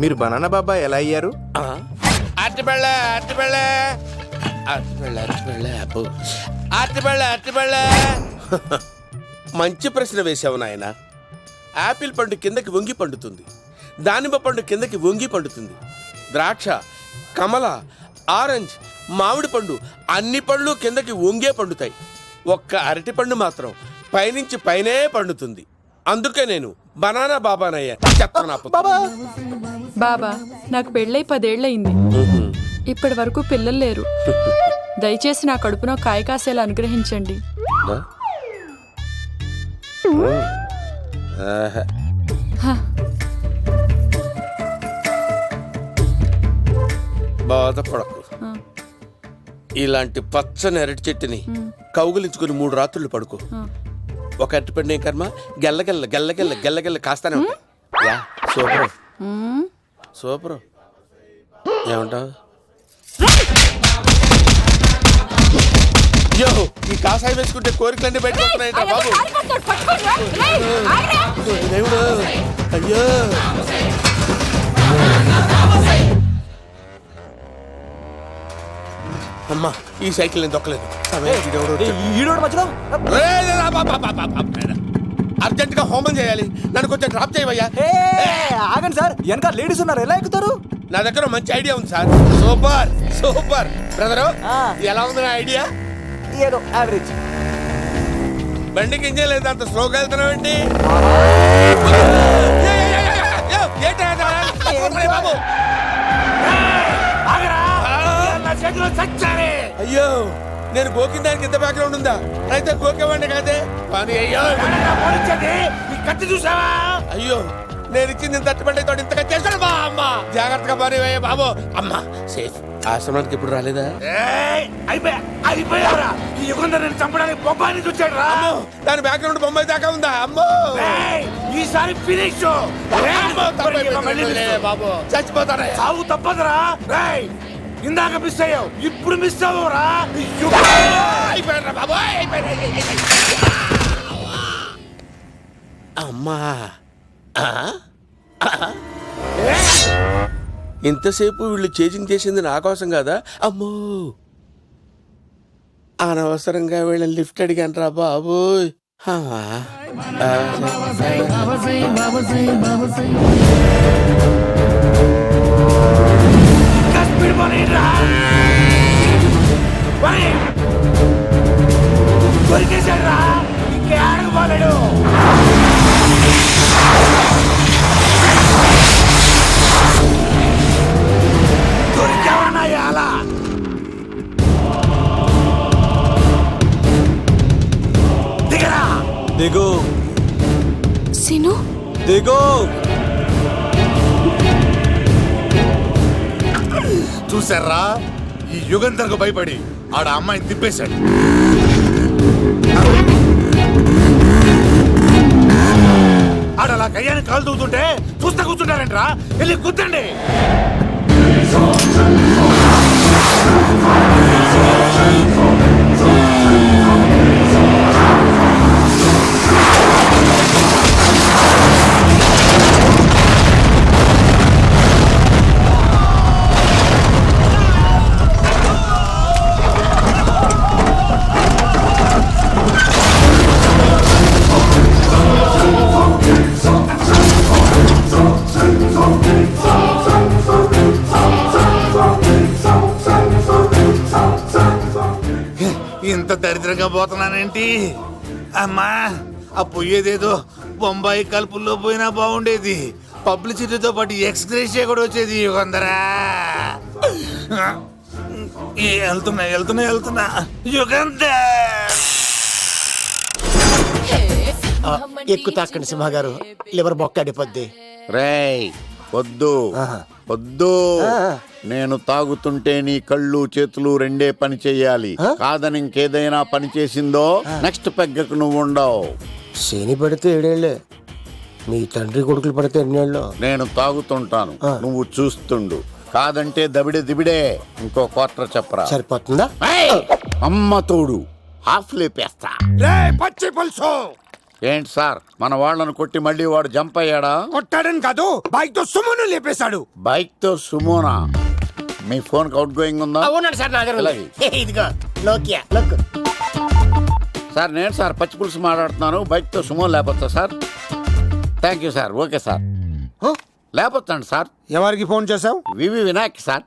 మీరు బనానా బాబా ఎలా అయ్యారు?
మంచి ప్రశ్న వేసావు నాయన. యాపిల్ పండు కిందకి వంగి పండుతుంది, దానిమ్మ పండు కిందకి వంగి పండుతుంది, ద్రాక్ష, కమల, ఆరెంజ్, మామిడి పండు అన్ని పండ్లు కిందకి వంగే పండుతాయి. ఒక్క అరటి పండు మాత్రం పైనుంచి పైనే పండుతుంది. అందుకే నేను బనానా బాబానయ్యా.
బాబా, నాకు పెళ్ళై 10 ఏళ్ళయింది. ఇప్పటి వరకు పిల్లలు లేరు. దయచేసి నా కడుపున కాయ కాసేలా అనుగ్రహించండి.
బాధపడకు. ఇలాంటి పచ్చని అరటి చెట్టుని కౌగులించుకుని 3 రాత్రులు పడుకో. ఒక అరటి పండు ఏం కర్మ, గెల్లగెల్ల గెల్లగెల్ల గెల్లగెల్ల కాస్తానే ఉంటాయి. Super super. ఏమంటావు? అయ్యో, ఈ కాసాయి వేసుకుంటే కోరికలన్నీ బయటకు వస్తున్నాయంట బాబు. దేవుడు, అయ్యో. అమ్మా, ఈ సైకిల్ నేను దొక్కలేదు. అర్జెంట్ గా హోమం చేయాలి, నన్ను కొంచెం డ్రాప్ చేయవయ్యా.
ఆగండి సార్, వెనక లేడీస్ ఉన్నారు, ఎలా ఎక్కుతారు?
నా దగ్గర మంచి ఐడియా ఉంది సార్. సూపర్ సూపర్ బ్రదరు, ఎలా ఉంది నా ఐడియా?
ఏదో యావరేజ్.
బండికి ఇంజన్ లేదు, అంత స్లోగా వెళ్తున్నావు ఏంటి? అయ్యో, నేను గోకిన దానికి ఇంత బ్యాక్గ్రౌండ్ ఉందా? అయితే గోకేవాడిని కాదే. అయ్యో కత్తి చూసావా? అయ్యో, నేను ఇచ్చింది తట్టుబడి తోటి ఇంతగా చేశాడు బా అమ్మ. జాగ్రత్తగా పని వేయ బాబు. అమ్మా సేఫ్. ఆశ్రమానికి ఇప్పుడు రాలేదా?
అయిపోయారా? ఈ యుగంలో నేను చంపడానికి బొమ్మాయిని చూచాడు రా.
దాని బ్యాక్గ్రౌండ్ బొమ్మాయి దాకా ఉందా? అమ్మో,
ఈసారి ఫినిష్.
బాబు చచ్చిపోతారా?
సాగు తప్పదురా. ఇందాక మిస్ అయ్యావు, ఇప్పుడు మిస్ అవ్వరా.
అమ్మా, ఇంతసేపు వీళ్ళు చేజింగ్ చేసింది నా కోసం కదా. అమ్మో, అనవసరంగా వీళ్ళని లిఫ్ట్ అడిగాను రా బాబు.
కొరికేశారా? ఇంకే ఆడకపోలేడు.
దిగు
సీను
దిగు.
చూసారా, ఈ యుగంధర్కు భయపడి ఆడ అమ్మాయిని తిప్పేశాడు. ఆడ అలా కయ్యాన్ని కాలు తూగుతుంటే చూస్తా కూర్చుంటారంట్రా, వెళ్ళి కూర్చోండి. ఇంత దరిద్రంగా పోతున్నానేంటి అమ్మా? ఆ పోయేదేదో బొంబాయి కలుపుల్లో పోయినా బాగుండేది. పబ్లిసిటీతో పాటు ఎక్స్గ్రేషియా కూడా వచ్చేది. యుగంధరా వెళ్తున్నా యుగంధర్.
ఎక్కువ తాకండి సింహ గారు, లివర్ బొక్కడిపోద్ది.
రేయ్ వద్దు వద్దు, నేను తాగుతుంటే నీ కళ్ళు చేతులు రెండే పని చెయ్యాలి. కాదని ఇంకేదైనా పని చేసిందో నెక్స్ట్ పెగ్గకు నువ్వు ఉండవు.
శని పడితే 7 ఏళ్ళే, మీ తండ్రి కొడుకులు పడితే 2 ఏళ్ళు.
నేను తాగుతుంటాను, నువ్వు చూస్తుండు. కాదంటే దబిడే దిబిడే. ఇంకో క్వార్టర్ చెప్పరా?
సరిపోతుందా?
అమ్మ తోడు హాఫ్ లేపేస్తా.
పచ్చి పులుసు.
ఏంటి సార్, మన వాళ్ళను కొట్టి మళ్ళీ వాడు జంప్ అయ్యాడా?
కొట్టాడని కాదు, బైక్ తో సుమోను లేపేశాడు.
బైక్ తో సుమోనా? మీ ఫోన్ అవుట్ గోయింగ్ ఉందా?
అవునండి సార్, నా దగ్గర ఇదిగో నోకియా లక్.
సార్ నేను సార్ పచ్చి పులుసు మాట్లాడుతున్నాను. బైక్ తో సుమో లేపొచ్చా sir? Thank you sir. Okay sir, లేపొచ్చండి సార్.
ఎవరికి ఫోన్ చేసావు?
వివి వినాయక్ సార్.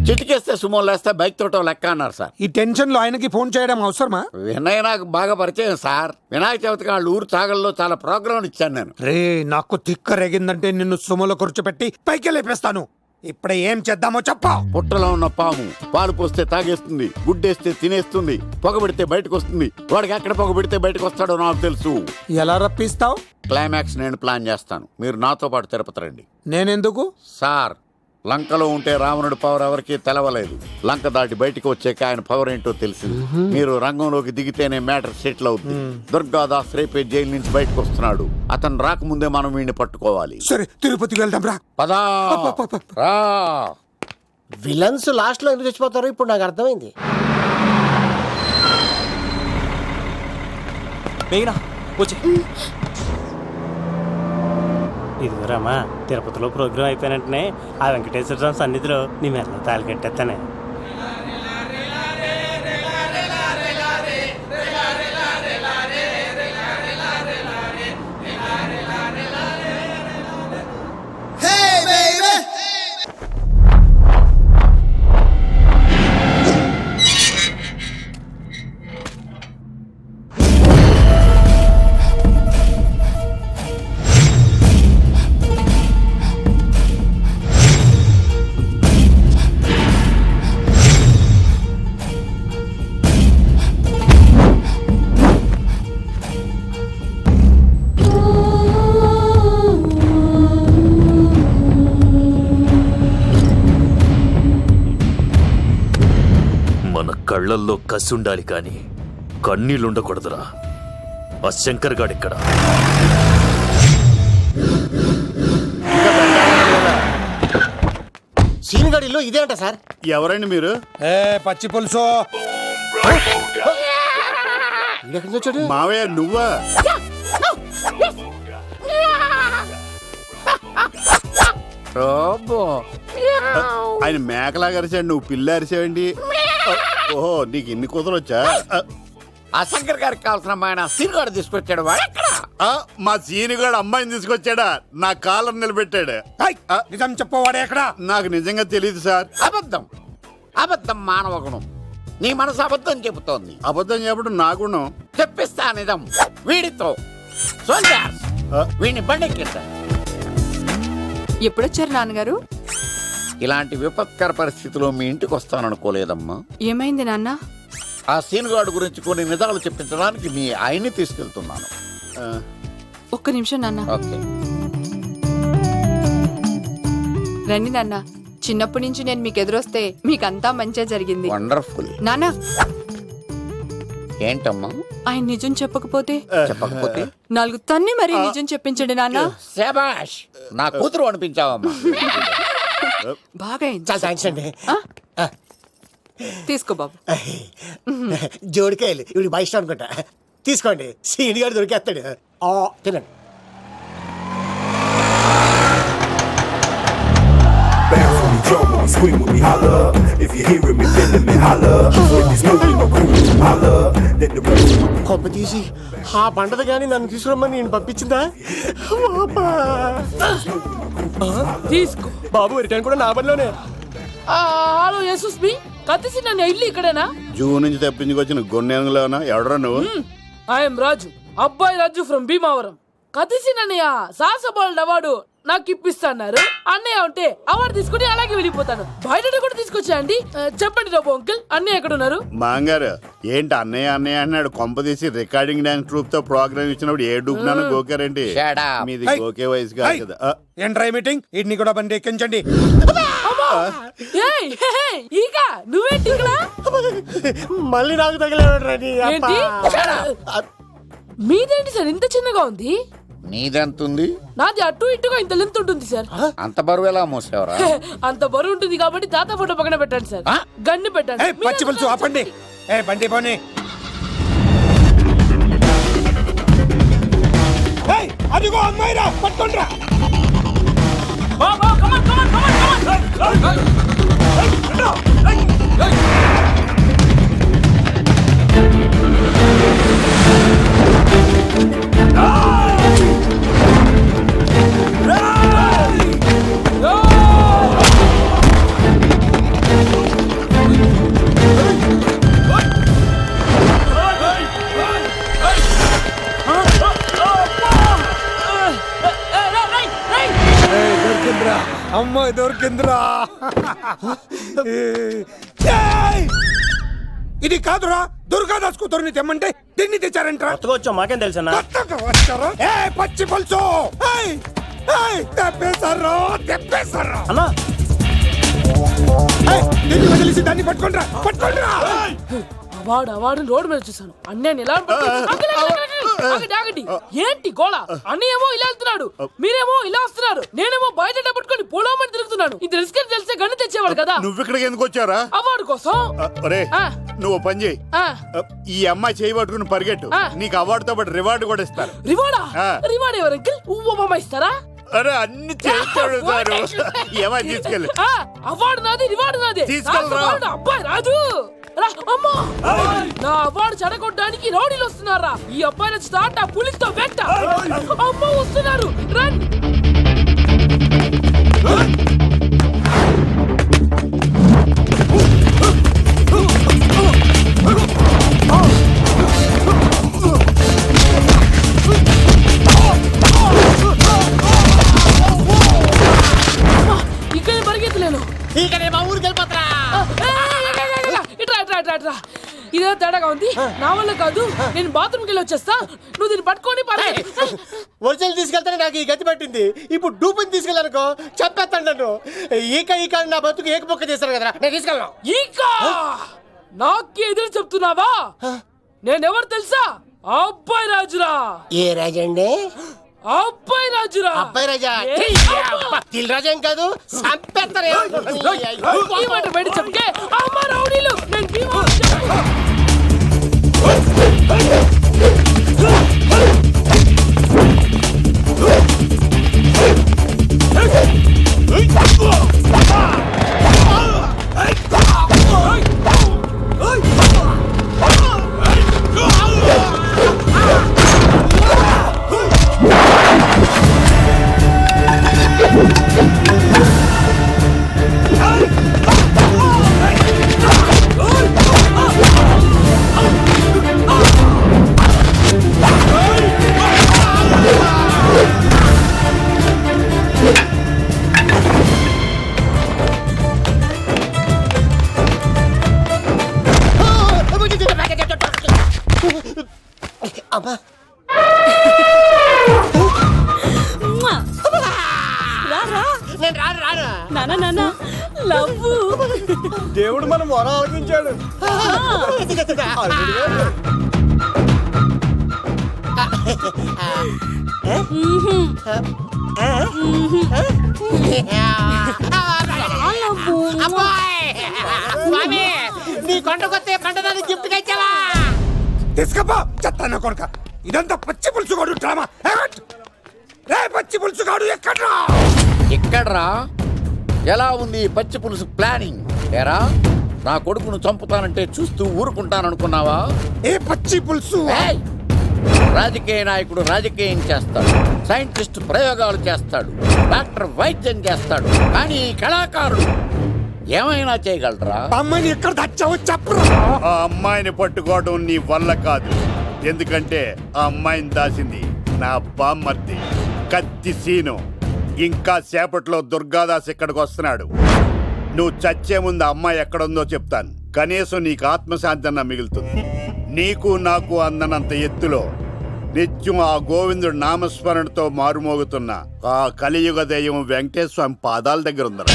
చిటికేస్తే సుమో లేస్తే బైక్ తోటో లెక్క అన్నారు సార్.
ఈ టెన్షన్ లో ఆయనకి ఫోన్ చేయడం అవసరమా?
వినయ్ నాకు బాగా పరిచయం సార్. వినాయక చవితికి వాళ్ళ ఊరు చాగల్లో చాలా ప్రోగ్రాం ఇచ్చాను నేను.
రే, నాకు తిక్క రేగిందంటే నిన్ను సుమలో కూర్చోపెట్టి పైకి లేపేస్తాను. ఇప్పుడే ఏం చేద్దామో చెప్పా.
పుట్టలో ఉన్న పాము పాలు పోస్తే తాగేస్తుంది, గుడ్డేస్తే తినేస్తుంది, పొగబెడితే బయటకు వస్తుంది. వాడికి ఎక్కడ పొగబెడితే బయటకు వస్తాడో నాకు తెలుసు.
ఎలా రప్పిస్తావు?
క్లైమాక్స్ నేను ప్లాన్ చేస్తాను, మీరు నాతో పాటు తిరుపతి రండి.
నేనెందుకు?
సార్, లంకలో ఉంటే రావణుడి పవర్ ఎవరికి తెలవలేదు. లంక దాటి బయటకు వచ్చాక ఆయన పవర్ ఏంటో తెలిసింది. మీరు రంగంలోకి దిగితేనే మ్యాటర్ సెటిల్ అవుతుంది. దుర్గాదాస్ రేపే జైలు నుంచి బయటకు వస్తున్నాడు. అతను రాకముందే మనం వీడిని పట్టుకోవాలి.
సరే, తిరుపతికి వెళ్దాం రా.
పదా రా.
విలన్స్ లాస్ట్ లో ఎందుకు చచ్చిపోతారో ఇప్పుడు నాకు అర్థమైంది.
ఇదిగోరామా, తిరుపతిలో ప్రోగ్రాం అయిపోయినట్టునే ఆ వెంకటేశ్వర స్వామి సన్నిధిలో నీ మెల్ల తాళి కట్టేస్తానే.
కళ్ళల్లో కసి ఉండాలి కానీ కన్నీళ్ళుండకూడదురా. ఆ శంకర్ గాడిక్కడ.
సీనుగాడిలో ఇదే అంట సార్.
ఎవరండి మీరు?
పచ్చి పులుసు.
మావయ్య నువ్వా? ఆయన మేకలాగా అరిచాడు, నువ్వు పిల్ల అరిచావండి. ఓహో, నీకు ఇన్ని కూతురు వచ్చా? ఆ శంకర్ గారికి కావాల్సిన అమ్మాయి సీనుగాడు తీసుకొచ్చాడు. మా సీనుగాడు అమ్మాయిని తీసుకొచ్చాడా? నా కాలం నిలబెట్టాడు.
నిజం చెప్పవాడే ఎక్కడ?
నాకు నిజంగా తెలియదు సార్. అబద్ధం, అబద్ధం మానవ గుణం. నీ మనసు అబద్ధం చెబుతోంది. అబద్ధం చెప్పడం నా గుణం. చెప్పిస్తా నిజం వీడితో. వీడిని బండెక్కిస్తా.
ఎప్పుడొచ్చారు నాన్నగారు?
ఇలాంటి విపత్కర పరిస్థితిలో మీ ఇంటికి వస్తాననుకోలేదమ్మా.
ఏమైంది నాన్న?
ఆ సీనుగాడు గురించి కొన్ని నిజాలు చెప్పించడానికి మీ ఆయన్ని తీసుకెళ్తున్నాను.
ఒక్క నిమిషం నాన్న.
ఓకే.
రండి నాన్న. చిన్నప్పటి నుంచి నేను మీకు ఎదురొస్తే మీకంతా మంచిగా జరిగింది.
వండర్ఫుల్.
నాన్న,
ఏంటమ్మా?
ఆయన నిజం చెప్పకపోతే
చెప్పకపోతే
4 తన్ని మరీ నిజం చెప్పించండి నాన్న.
శభాష్, నా కూతురు అనిపించావమ్మా.
బాగా అయింది.
చాలా థ్యాంక్స్ అండి.
తీసుకో బాబు.
జోడికాయలు ఇవి బాగా ఇష్టం అనుకుంటా. తీసుకోండి, సీని గారు దొరికేస్తాడు. తినండి. కొప్ప తీసి ఆ పంటది కానీ నన్ను తీసుకురమ్మని నేను పంపించిందా?
తీసుకో
బాబు, రిటర్న్ కూడా నా పనిలోనే.
హలో యశస్ బి కత్తిసి నన్ను ఇల్లు ఇక్కడేనా?
జూ నుంచి తప్పించుకొచ్చిన గొన్నెంగులోనా? ఎవడరా నువ్వు?
ఐఎమ్ రాజు, అబ్బాయి రాజు ఫ్రమ్ భీమావరం. కత్తిసి నన్నయ్య సాహసబాల్ అవార్డు నాకు ఇప్పిస్తున్నారు. అన్నయ్య ఉంటే అవార్డు తీసుకుని అలాగే వెళ్ళిపోతాను. బయట కూడా తీసుకొచ్చా అండి. చెప్పండి రాబు అంకుల్, అన్నయ్య ఎక్కడ ఉన్నారు?
మాంగారు ఏంటి అన్నయ్య అన్నయ్య అన్నాడు? కొంప తీసి రికార్డింగ్ డాన్స్ ట్రూప్ తో ప్రోగ్రామ్ ఇచ్చినప్పుడు ఏ డూబ్నాను గోకారేంటి? మీది గోకే వయసు కాదు కదా.
ఏంట్రై మీటింగ్? ఇడ్ని కూడా బండి ఎక్కించండి.
ఈక నువ్వేంటి ఇక్కడ?
మళ్ళీ నాకు తగిలేవాడు.
మీదేంటి సార్ ఇంత చిన్నగా ఉంది?
నీదెంతుంది?
నాది అటు ఇటుగా ఇంత లెంత్ ఉంటుంది సార్.
అంత బరువు ఎలా మోసేవరా?
అంత బరువు ఉంటుంది కాబట్టి తాత ఫోటో పక్కన పెట్టండి సార్. గన్ను పెట్టండి.
పచ్చి పులుసు ఆపండి. బండి పోనీ. అదిగో అమ్మాయిరా, పట్టుకోండిరా. అమ్మాయి దొరికిందిరా. ఇది కాదురా, దుర్గాదాస్ కూతురుని తెమ్మంటే దీన్ని తెచ్చారంట.
వచ్చా మాకేం తెలుసా?
పచ్చి పులుసు తెప్పేశారు, తెప్పేశారు
అన్నా.
దీన్ని వదిలేసి దాన్ని పట్టుకోండిరా, పట్టుకోండిరా.
అవార్డు రోడ్డు మీద చూసాను. అన్నయ్య ఎలా ఏంటి గోళ? అన్నయ్యేమో ఇలా వెళ్తున్నాడు, మీరేమో ఇలా వస్తున్నారు, నేనేమో బయట పట్టుకొని పోలోమని తిరుగుతున్నాను. ఇది రిస్క్ అని తెలిస్తే గన్ను తెచ్చేవాడు కదా.
నువ్వు ఇక్కడికి ఎందుకు వచ్చారా?
అవార్డు కోసం.
నువ్వు పని చేయి, ఈ అమ్మాయి చేయి పట్టుకుని పరిగెట్టు. నీకు అవార్డుతో పాటు రివార్డు కూడా ఇస్తారు.
రివార్డా? రివార్డ్ ఎవరు అంకిల్? ఉవ్వమ్మ ఇస్తారా?
అరే అన్ని చేస్తాడు సారు. ఏమై తీసుకెళ్ళి.
అవార్డు నాది, రివార్డు నాది.
తీసుకెళ్ళరా.
అబ్బాయి రాజు, నా అవార్డు చెడగొట్టడానికి రౌడీలు వస్తున్నారా? ఈ అబ్బాయి స్టార్ట్ ఆ పులితో వెంట. అమ్మ వస్తున్నారు, రన్. ఇక్కడ పరిగెత్తలేను.
ఇక్కడ మా ఊరికి వెళ్ళిపోతారా?
ఇదే తేడాగా ఉంది. నా వల్ల కాదు, నేను బాత్రూమ్కి వెళ్ళి వచ్చేస్తా. నువ్వు దీన్ని పట్టుకొని
ఒరిజినల్ తీసుకెళ్తానే నాకు ఈ గతి పట్టింది. ఇప్పుడు డూపుని తీసుకెళ్ళానుకో చెప్పేస్తాను నన్ను. ఈక నా బతుకు ఏకపొక్క చేశారు కదరా, నేను తీసుకెళ్ళను.
ఈక నాకే ఎదురు చెప్తున్నావా? నేనెవరు తెలుసా? అబ్బాయి రాజురా.
ఏ రాజండి?
అబ్బాయి రాజురా.
అబ్బాయి రాజా? తిల్ రాజా ఏం కాదు, సంపేస్తారు.
ఈ మాట బయట చెప్తే అమ్మ రౌడీలు. నేను
అమ్మా
నాన్న లవ్
దేవుడు మనం మొర ఆలకించాడు.
నీ కొండకొస్తే పంటదాన్ని గిఫ్ట్ గా ఇచ్చావా?
తీసుకపో చెత్తాన్న కొడుక. ఇదంతా పచ్చి పులుసుగాడు డ్రామా. పచ్చి పులుసుగాడు ఎక్కడ్రా?
ఎక్కడ్రా? ఎలా ఉంది ఈ పచ్చి పులుసు ప్లానింగ్? ఏరా నా కొడుకును చంపుతానంటే చూస్తూ ఊరుకుంటాననుకున్నావా?
ఏ పచ్చి పులుసు?
రాజకీయ నాయకుడు రాజకీయం చేస్తాడు, సైంటిస్ట్ ప్రయోగాలు చేస్తాడు, డాక్టర్ వైద్యం చేస్తాడు, కానీ ఈ కళాకారుడు ఏమైనా చేయగలరా?
అమ్మాయిని ఎక్కడ తెచ్చావో చెప్పరా?
ఆ అమ్మాయిని పట్టుకోవడం నీ వల్ల కాదు. ఎందుకంటే ఆ అమ్మాయిని దాసింది నా బామ్మర్ది కత్తి సీను. ఇంకా సేపట్లో దుర్గాదాస్ ఇక్కడికి వస్తున్నాడు. నువ్వు చచ్చే ముందు అమ్మాయి ఎక్కడుందో చెప్తాను. కనీసం నీకు ఆత్మశాంతి అన్న మిగులుతుంది. నీకు నాకు అందనంత ఎత్తులో నిత్యం ఆ గోవిందుడు నామస్మరణతో మారుమోగుతున్న ఆ కలియుగ దైవం వెంకటేశ్వర స్వామి పాదాల దగ్గర ఉందరా.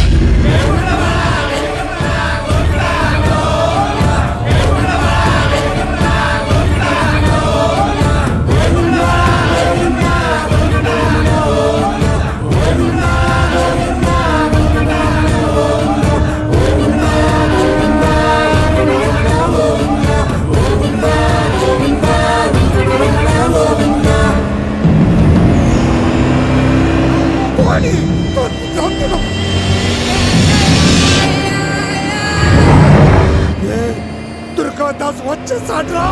దుర్గాదాస్ వచ్చేసాడ్రా.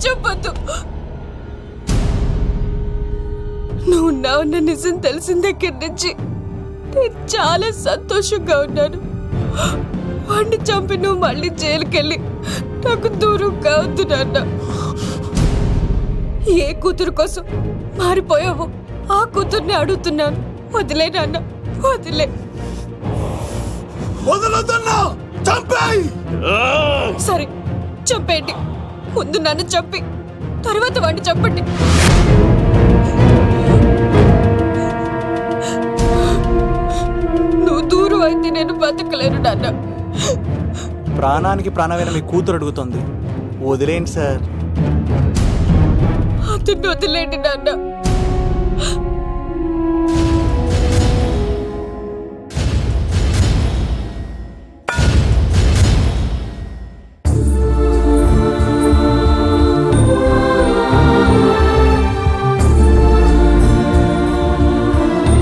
చెప్పొద్దు. నువ్వు ఉన్నావన్న నిజం తెలిసిన దగ్గర నుంచి నేను చాలా సంతోషంగా ఉన్నాను. వాడిని చంపి నువ్వు మళ్ళీ జైలుకెళ్ళి నాకు దూరం కావద్దు నాన్న. ఏ కూతురు కోసం మారిపోయావో ఆ కూతుర్ని అడుగుతున్నాను. వదిలే నాన్న, వదిలే. సరే చంపేయండి. ముందు నన్ను చంపి తర్వాత వాడిని చంపండి. నువ్వు దూరం అయితే నేను బతకలేను నాన్న.
ప్రాణానికి ప్రాణమైన మీ కూతురు అడుగుతుంది, వదిలేండి సార్.
అతన్ని వదిలేండి నాన్న.